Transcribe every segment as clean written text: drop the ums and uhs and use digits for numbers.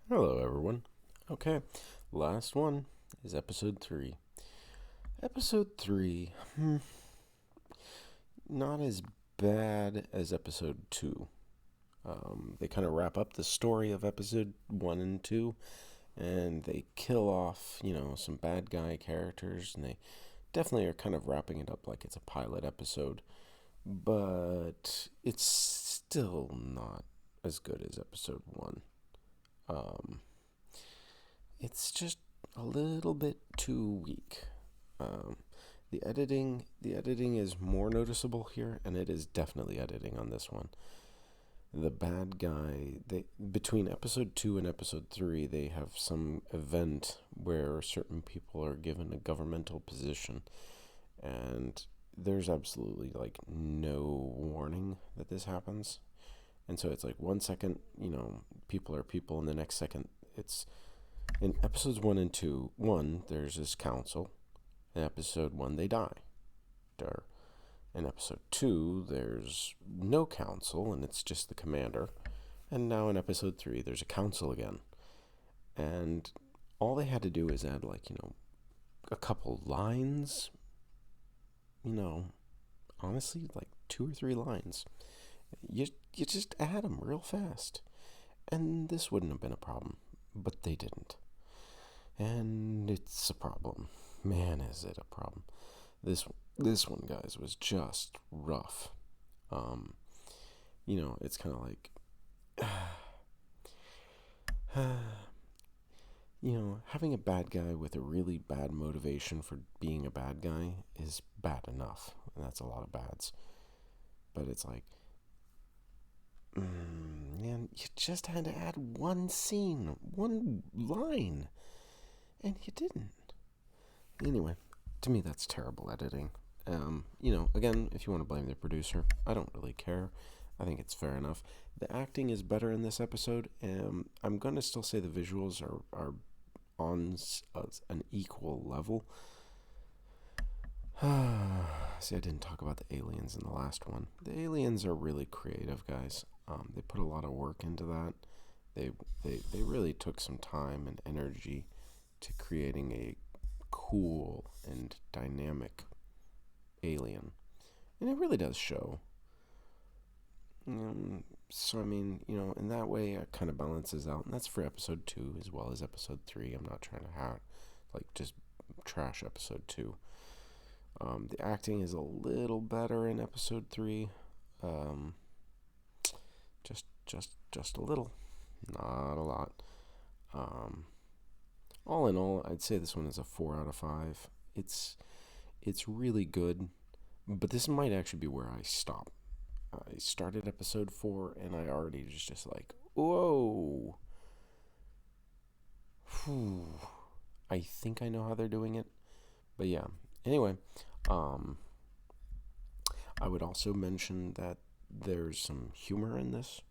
Hello, everyone. Okay, last one is episode 3. Episode 3, not as bad as episode 2. They kind of wrap up the story of episode 1 and 2, and they kill off, some bad guy characters, and they definitely are kind of wrapping it up like it's a pilot episode, but it's still not as good as episode 1. Um, it's just a little bit too weak. Um, the editing is more noticeable here, and it is definitely editing on this one. The bad guy, they between episode 2 and episode 3, they have some event where certain people are given a governmental position, and there's absolutely like no warning that this happens. And so it's like 1 second, people are people, and the next second it's in episodes 1 and 2. One, there's this council. In episode 1, they die. There. In episode 2, there's no council, and it's just the commander. And now in episode 3, there's a council again. And all they had to do is add, a couple lines. Honestly, like 2 or 3 lines. You just add them real fast. And this wouldn't have been a problem. But they didn't. And it's a problem. Man, is it a problem. This one, guys, was just rough. It's kind of like, having a bad guy with a really bad motivation for being a bad guy is bad enough. And that's a lot of bads. But it's like, man, you just had to add one scene, one line. And you didn't. Anyway, to me, that's terrible editing. Again, if you want to blame the producer, I don't really care. I think it's fair enough. The acting is better in this episode. I'm going to still say the visuals are on an equal level. See, I didn't talk about the aliens in the last one. The aliens are really creative, guys. They put a lot of work into that. They really took some time and energy to creating a cool and dynamic alien. And it really does show. So, in that way, it kind of balances out. And that's for episode 2 as well as episode 3. I'm not trying to just trash episode 2. The acting is a little better in episode 3. Just a little. Not a lot. All in all, I'd say this one is a 4 out of 5. It's really good, but this might actually be where I stop. I started episode 4, and I already was just like, whoa. Whew. I think I know how they're doing it, but yeah. Anyway, I would also mention that there's some humor in this.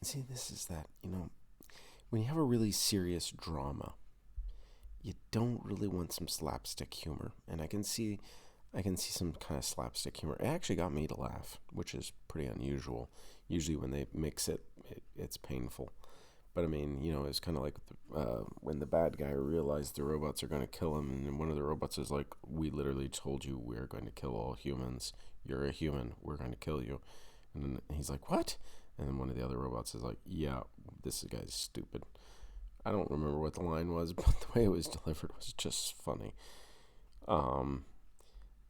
See, this is that, when you have a really serious drama, you don't really want some slapstick humor. And I can see some kind of slapstick humor. It actually got me to laugh, which is pretty unusual. Usually when they mix it's painful. But it's kind of like when the bad guy realized the robots are going to kill him, and then one of the robots is like, "We literally told you we're going to kill all humans. You're a human. We're going to kill you." And then he's like, "What?" And then one of the other robots is like, "Yeah, this guy's stupid." I don't remember what the line was, but the way it was delivered was just funny. And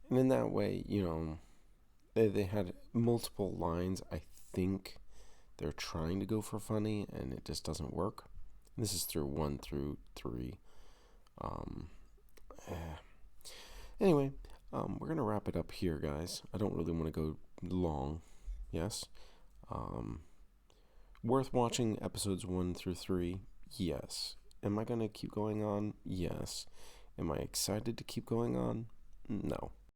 in that way, they had multiple lines. I think they're trying to go for funny, and it just doesn't work. This is through 1 through 3. Anyway, we're going to wrap it up here, guys. I don't really want to go long. Yes. Worth watching episodes 1 through 3. Yes. Am I going to keep going on? Yes. Am I excited to keep going on? No.